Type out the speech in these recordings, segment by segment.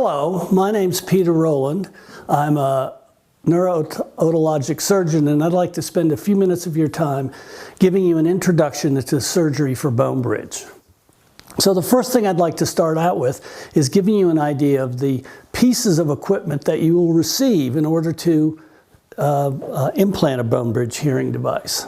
Hello, my name's Peter Rowland. I'm a neuro-otologic surgeon, and I'd like to spend a few minutes of your time giving you an introduction to surgery for bone bridge. So the first thing I'd like to start out with is giving you an idea of the pieces of equipment that you will receive in order to implant a bone bridge hearing device.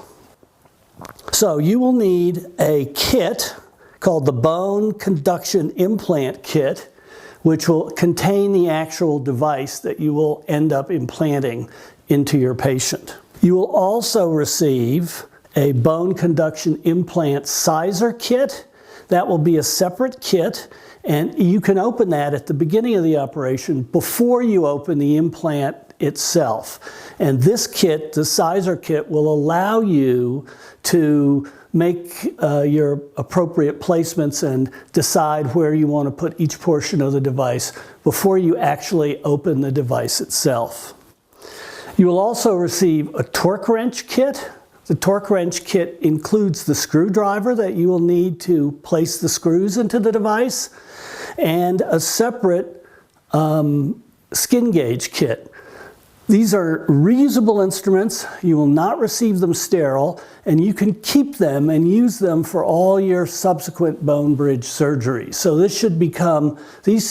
So you will need a kit called the Bone Conduction Implant Kit, which will contain the actual device that you will end up implanting into your patient. You will also receive a bone conduction implant sizer kit. That will be a separate kit, and you can open that at the beginning of the operation before you open the implant itself. And this kit, the sizer kit, will allow you to make your appropriate placements and decide where you want to put each portion of the device before you actually open the device itself. You will also receive a torque wrench kit. The torque wrench kit includes the screwdriver that you will need to place the screws into the device, and a separate skin gauge kit. These are reusable instruments. You will not receive them sterile, and you can keep them and use them for all your subsequent bone bridge surgery. So these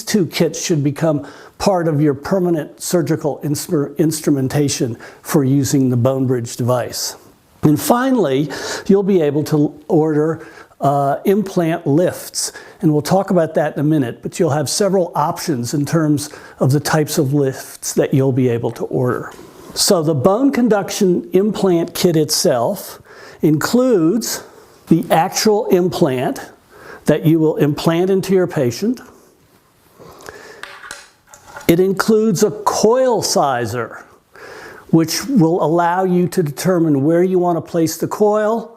two kits should become part of your permanent surgical instrumentation for using the bone bridge device. And finally, you'll be able to order implant lifts, and we'll talk about that in a minute, but you'll have several options in terms of the types of lifts that you'll be able to order. So the bone conduction implant kit itself includes the actual implant that you will implant into your patient. It includes a coil sizer, which will allow you to determine where you want to place the coil,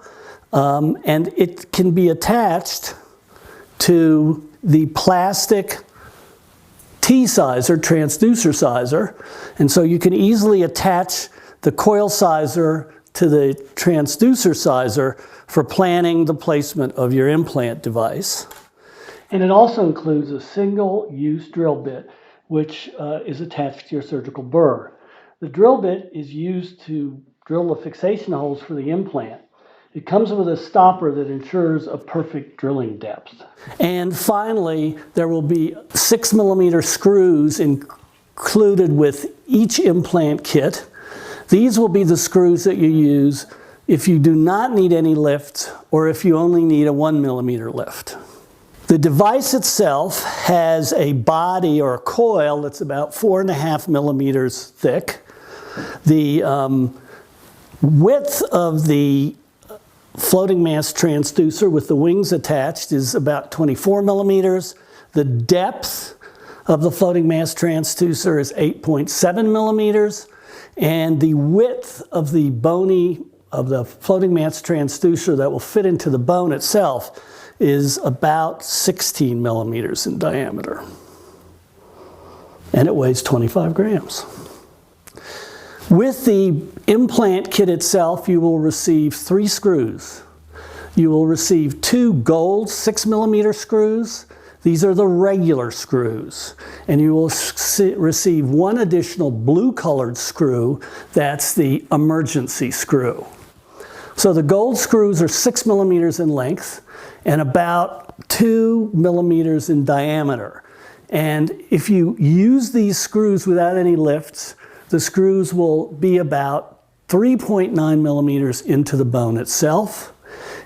and it can be attached to the plastic T-sizer, transducer sizer, and so you can easily attach the coil sizer to the transducer sizer for planning the placement of your implant device. And it also includes a single-use drill bit, which is attached to your surgical burr. The drill bit is used to drill the fixation holes for the implant. It comes with a stopper that ensures a perfect drilling depth. And finally, there will be 6mm screws included with each implant kit. These will be the screws that you use if you do not need any lift or if you only need a 1mm lift. The device itself has a body or a coil that's about 4.5mm thick. The width of the floating mass transducer with the wings attached is about 24mm. The depth of the floating mass transducer is 8.7mm, and the width of the floating mass transducer that will fit into the bone itself is about 16mm in diameter, and it weighs 25 grams. With the implant kit itself, you will receive 3 screws. You will receive 2 gold 6mm screws. These are the regular screws. And you will receive 1 additional blue-colored screw. That's the emergency screw. So the gold screws are 6mm in length and about 2mm in diameter. And if you use these screws without any lifts, the screws will be about 3.9mm into the bone itself.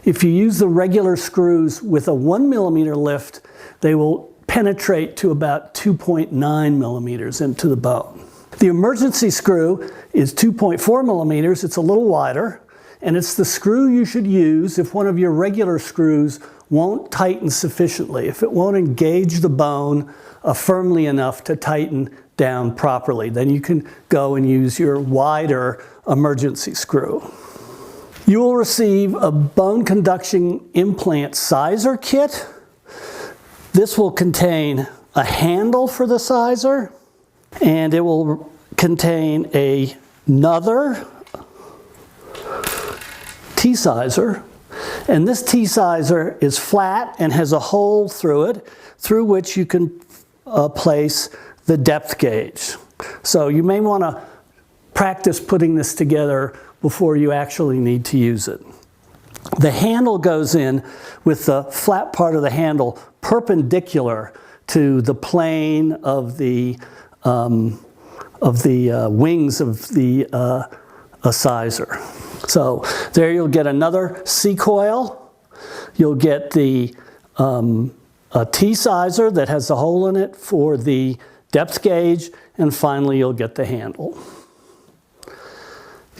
If you use the regular screws with a 1mm lift, they will penetrate to about 2.9mm into the bone. The emergency screw is 2.4mm. It's a little wider, and it's the screw you should use if one of your regular screws won't tighten sufficiently, if it won't engage the bone firmly enough to tighten down properly. Then you can go and use your wider emergency screw. You will receive a bone conduction implant sizer kit. This will contain a handle for the sizer, and it will contain another T-sizer. And this T-sizer is flat and has a hole through it, through which you can place the depth gauge. So you may want to practice putting this together before you actually need to use it. The handle goes in with the flat part of the handle perpendicular to the plane of the wings of the sizer. So there you'll get another C coil. You'll get the T-sizer that has a hole in it for the depth gauge, and finally you'll get the handle.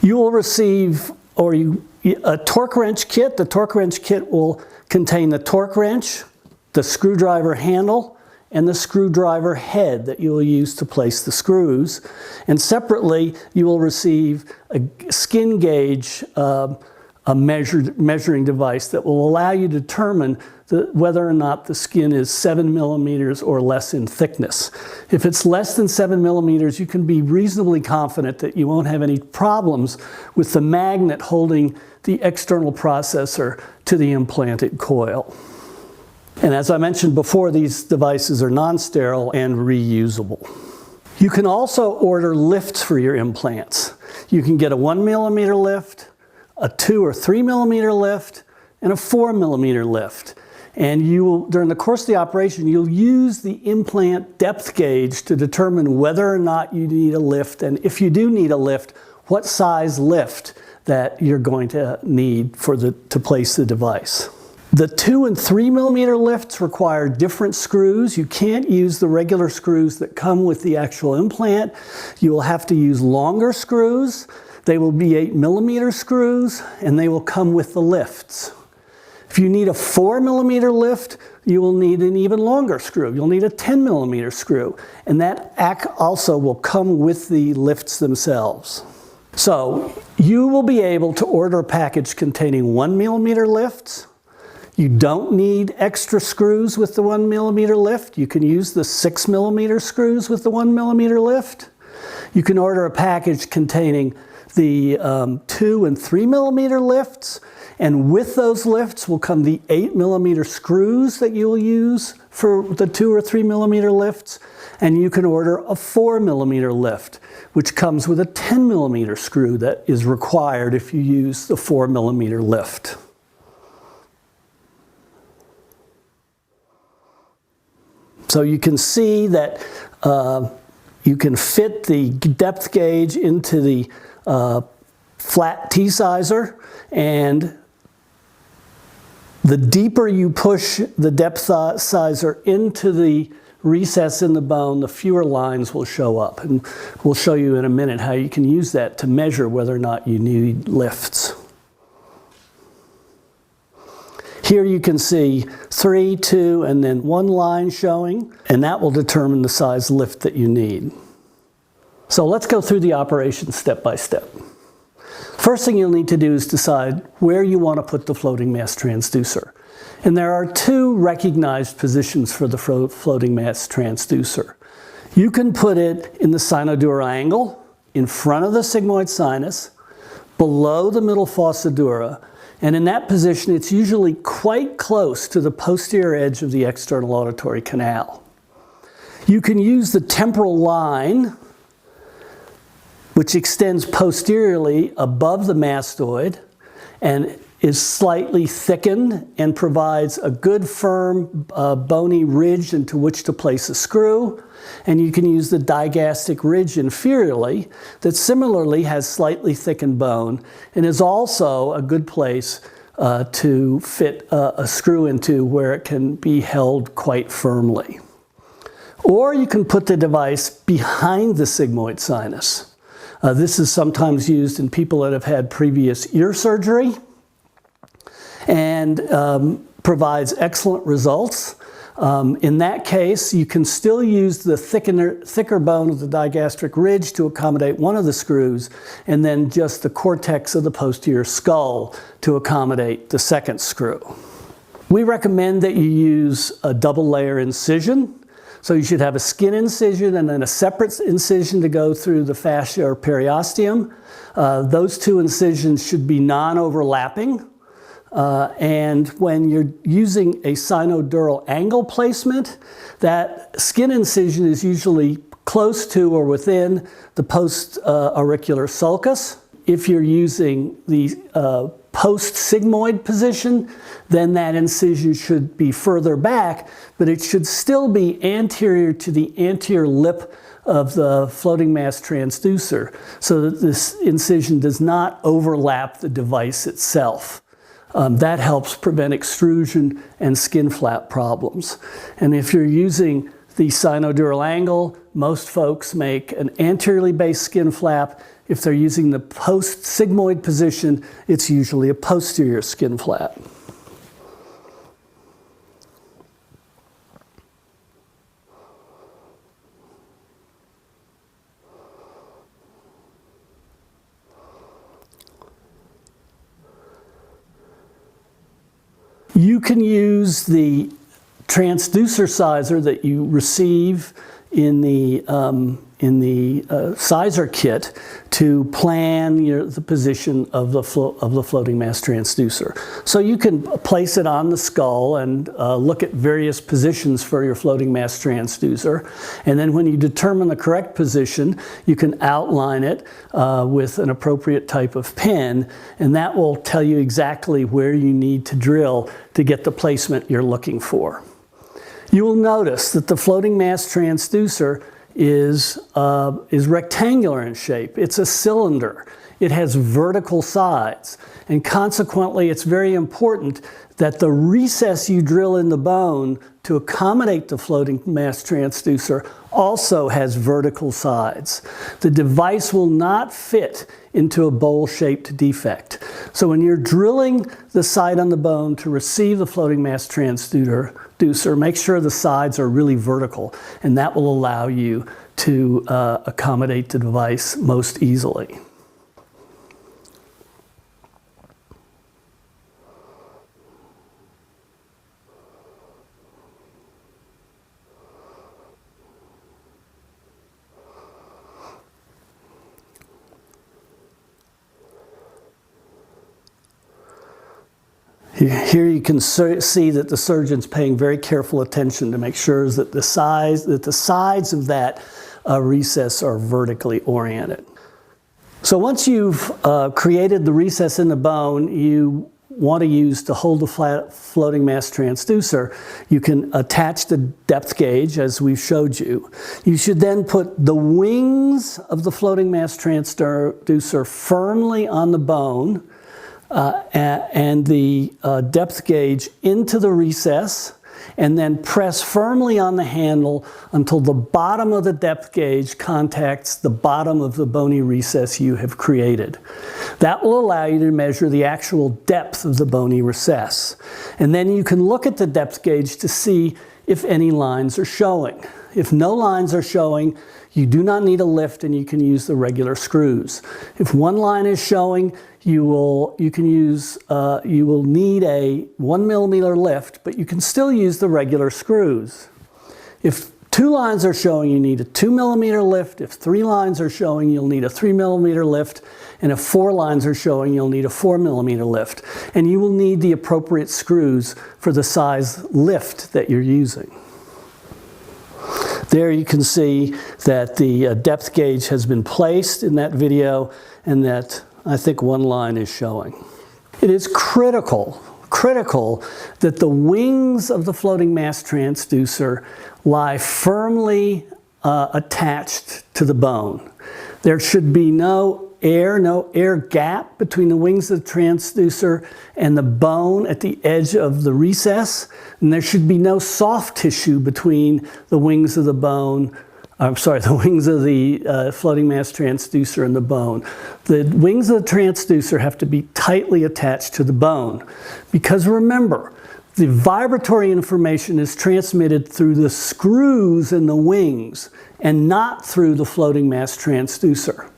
You will receive a torque wrench kit. The torque wrench kit will contain the torque wrench, the screwdriver handle, and the screwdriver head that you will use to place the screws. And separately, you will receive a skin gauge, a measuring device that will allow you to determine whether or not the skin is 7 millimeters or less in thickness. If it's less than 7 millimeters, you can be reasonably confident that you won't have any problems with the magnet holding the external processor to the implanted coil. And as I mentioned before, these devices are non-sterile and reusable. You can also order lifts for your implants. You can get a 1 millimeter lift, a 2 or 3 millimeter lift, and a 4 millimeter lift. And you will, during the course of the operation, you'll use the implant depth gauge to determine whether or not you need a lift, and if you do need a lift, what size lift that you're going to need to place the device. The 2 and 3 millimeter lifts require different screws. You can't use the regular screws that come with the actual implant. You will have to use longer screws. They will be 8 millimeter screws, and they will come with the lifts. If you need a 4 millimeter lift, you will need an even longer screw. You'll need a 10 millimeter screw, and that also will come with the lifts themselves. So you will be able to order a package containing 1 millimeter lifts. You don't need extra screws with the 1 millimeter lift. You can use the 6 millimeter screws with the 1 millimeter lift. You can order a package containing the 2 and 3 millimeter lifts, and with those lifts will come the 8 millimeter screws that you will use for the 2 or 3 millimeter lifts, and you can order a 4 millimeter lift, which comes with a 10 millimeter screw that is required if you use the 4 millimeter lift. So you can see that you can fit the depth gauge into the flat T-sizer, and the deeper you push the depth sizer into the recess in the bone, the fewer lines will show up. And we'll show you in a minute how you can use that to measure whether or not you need lifts. Here you can see 3, 2, and then 1 line showing, and that will determine the size lift that you need. So let's go through the operation step by step. First thing you'll need to do is decide where you want to put the floating mass transducer. And there are 2 recognized positions for the floating mass transducer. You can put it in the sinodura angle, in front of the sigmoid sinus, below the middle fossa dura, and in that position it's usually quite close to the posterior edge of the external auditory canal. You can use the temporal line, which extends posteriorly above the mastoid and is slightly thickened and provides a good firm bony ridge into which to place a screw. And you can use the digastric ridge inferiorly that similarly has slightly thickened bone and is also a good place to fit a screw into where it can be held quite firmly. Or you can put the device behind the sigmoid sinus. This is sometimes used in people that have had previous ear surgery and provides excellent results. In that case, you can still use the thicker bone of the digastric ridge to accommodate one of the screws, and then just the cortex of the posterior skull to accommodate the second screw. We recommend that you use a double layer incision. So you should have a skin incision and then a separate incision to go through the fascia or periosteum. Those 2 incisions should be non-overlapping. And when you're using a sinodural angle placement, that skin incision is usually close to or within the post-auricular sulcus. If you're using the post-sigmoid position, then that incision should be further back, but it should still be anterior to the anterior lip of the floating mass transducer, so that this incision does not overlap the device itself. That helps prevent extrusion and skin flap problems. And if you're using the sinodural angle, most folks make an anteriorly based skin flap. If they're using the post-sigmoid position, it's usually a posterior skin flap. You can use the transducer sizer that you receive in the sizer kit to plan the position of the floating mass transducer. So you can place it on the skull and look at various positions for your floating mass transducer. And then when you determine the correct position, you can outline it with an appropriate type of pin, and that will tell you exactly where you need to drill to get the placement you're looking for. You will notice that the floating mass transducer is rectangular in shape. It's a cylinder. It has vertical sides, and consequently it's very important that the recess you drill in the bone to accommodate the floating mass transducer also has vertical sides. The device will not fit into a bowl-shaped defect. So when you're drilling the site on the bone to receive the floating mass transducer, make sure the sides are really vertical, and that will allow you to accommodate the device most easily. Here you can see that the surgeon's paying very careful attention to make sure that the sides of that recess are vertically oriented. So once you've created the recess in the bone you want to use to hold the floating mass transducer, you can attach the depth gauge as we've showed you. You should then put the wings of the floating mass transducer firmly on the bone and the depth gauge into the recess, and then press firmly on the handle until the bottom of the depth gauge contacts the bottom of the bony recess you have created. That will allow you to measure the actual depth of the bony recess. And then you can look at the depth gauge to see if any lines are showing. If no lines are showing, you do not need a lift and you can use the regular screws. If one line is showing, you will need a 1 millimeter lift, but you can still use the regular screws. If 2 lines are showing, you need a 2 millimeter lift. If 3 lines are showing, you'll need a 3 millimeter lift. And if 4 lines are showing, you'll need a 4 millimeter lift. And you will need the appropriate screws for the size lift that you're using. There you can see that the depth gauge has been placed in that video, and that I think 1 line is showing. It is critical that the wings of the floating mass transducer lie firmly attached to the bone. There should be no air gap between the wings of the transducer and the bone at the edge of the recess, and there should be no soft tissue between the wings of the bone. The wings of the floating mass transducer and the bone. The wings of the transducer have to be tightly attached to the bone, because remember, the vibratory information is transmitted through the screws in the wings and not through the floating mass transducer.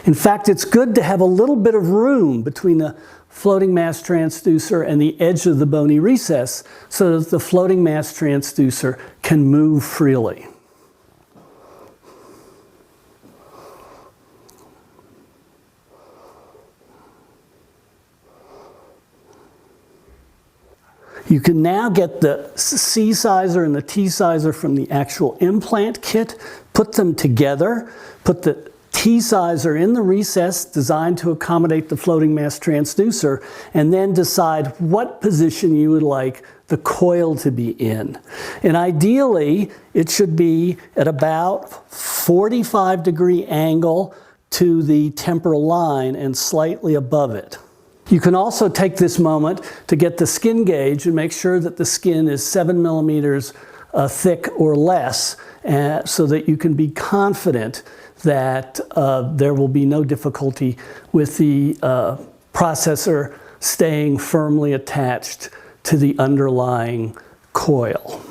In fact, it's good to have a little bit of room between the floating mass transducer and the edge of the bony recess so that the floating mass transducer can move freely. You can now get the C sizer and the T sizer from the actual implant kit, put them together, put the T-sizer in the recess designed to accommodate the floating mass transducer, and then decide what position you would like the coil to be in. And ideally, it should be at about 45-degree angle to the temporal line and slightly above it. You can also take this moment to get the skin gauge and make sure that the skin is 7 millimeters thick or less, so that you can be confident that there will be no difficulty with the processor staying firmly attached to the underlying coil.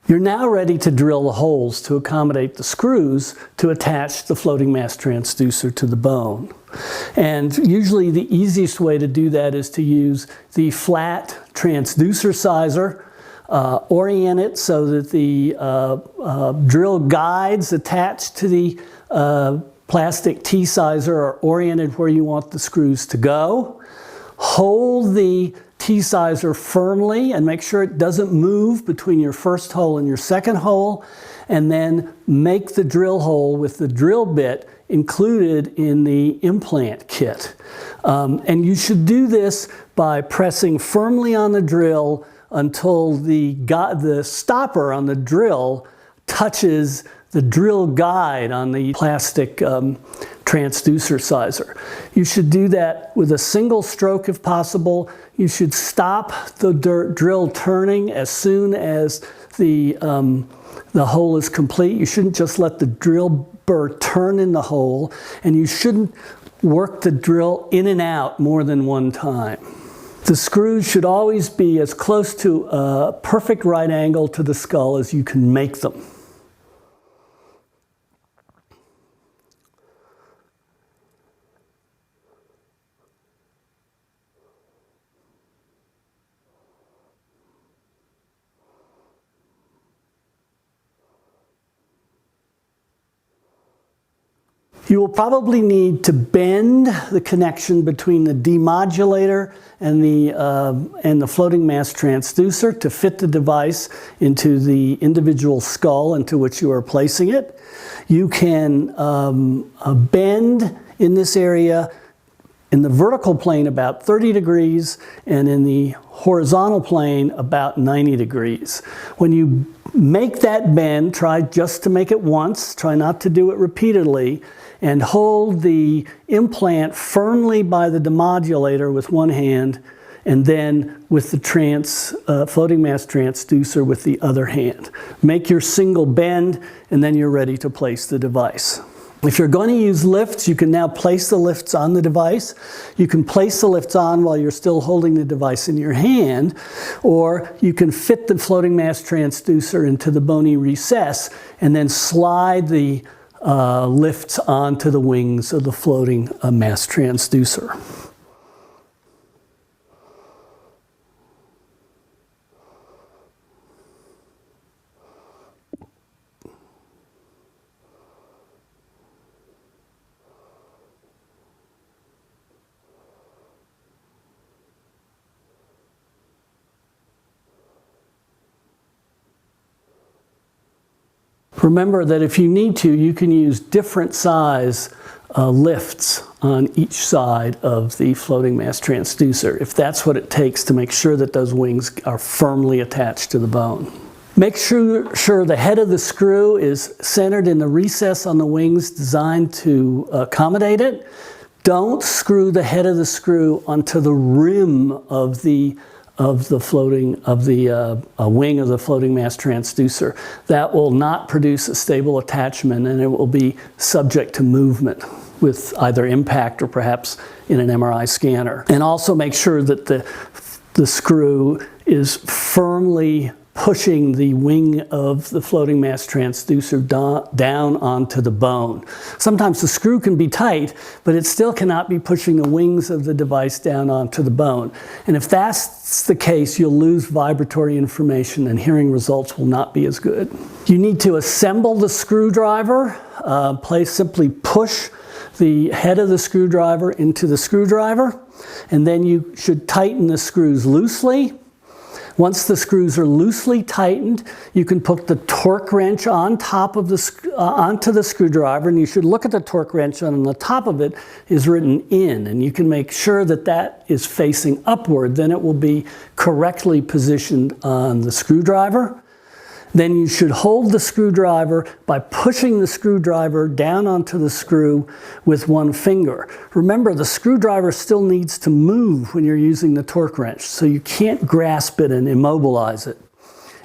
You're now ready to drill the holes to accommodate the screws to attach the floating mass transducer to the bone. And usually the easiest way to do that is to use the flat transducer sizer, orient it so that the drill guides attached to the plastic T-sizer are oriented where you want the screws to go. Hold the T-sizer firmly and make sure it doesn't move between your first hole and your second hole, and then make the drill hole with the drill bit included in the implant kit. And you should do this by pressing firmly on the drill until the stopper on the drill touches the drill guide on the plastic transducer sizer. You should do that with a single stroke if possible. You should stop the drill turning as soon as the hole is complete. You shouldn't just let the drill burr turn in the hole, and you shouldn't work the drill in and out more than one time. The screws should always be as close to a perfect right angle to the skull as you can make them. You will probably need to bend the connection between the demodulator and the floating mass transducer to fit the device into the individual skull into which you are placing it. You can bend in this area in the vertical plane about 30 degrees and in the horizontal plane about 90 degrees. When you make that bend, try just to make it once, try not to do it repeatedly, and hold the implant firmly by the demodulator with one hand, and then with the floating mass transducer with the other hand. Make your single bend, and then you're ready to place the device. If you're going to use lifts, you can now place the lifts on the device. You can place the lifts on while you're still holding the device in your hand, or you can fit the floating mass transducer into the bony recess and then slide the lifts onto the wings of the floating mass transducer. Remember that if you need to, you can use different size lifts on each side of the floating mass transducer, if that's what it takes to make sure that those wings are firmly attached to the bone. Make sure the head of the screw is centered in the recess on the wings designed to accommodate it. Don't screw the head of the screw onto the rim of the wing of the floating mass transducer. That will not produce a stable attachment, and it will be subject to movement with either impact or perhaps in an MRI scanner. And also make sure that the screw is firmly pushing the wing of the floating mass transducer down onto the bone. Sometimes the screw can be tight, but it still cannot be pushing the wings of the device down onto the bone. And if that's the case, you'll lose vibratory information and hearing results will not be as good. You need to assemble the screwdriver. Simply push the head of the screwdriver into the screwdriver, and then you should tighten the screws loosely. Once the screws are loosely tightened, you can put the torque wrench on top of the onto the screwdriver, and you should look at the torque wrench, and on the top of it is written in, and you can make sure that that is facing upward. Then it will be correctly positioned on the screwdriver. Then you should hold the screwdriver by pushing the screwdriver down onto the screw with one finger. Remember, the screwdriver still needs to move when you're using the torque wrench, so you can't grasp it and immobilize it.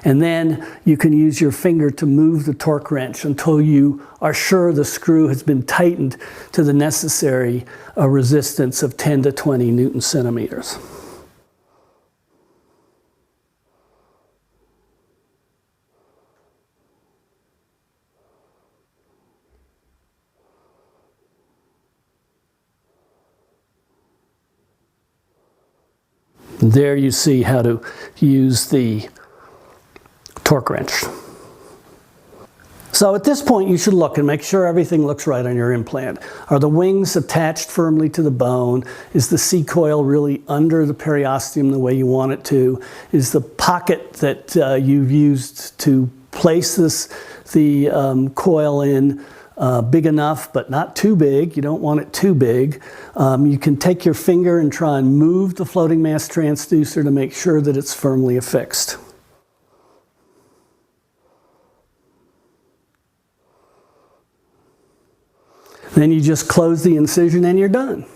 And then you can use your finger to move the torque wrench until you are sure the screw has been tightened to the necessary resistance of 10 to 20 Newton centimeters. There you see how to use the torque wrench. So at this point you should look and make sure everything looks right on your implant. Are the wings attached firmly to the bone? Is the C-coil really under the periosteum the way you want it to? Is the pocket that you've used to place the coil in big enough, but not too big? You don't want it too big. You can take your finger and try and move the floating mass transducer to make sure that it's firmly affixed. Then you just close the incision and you're done.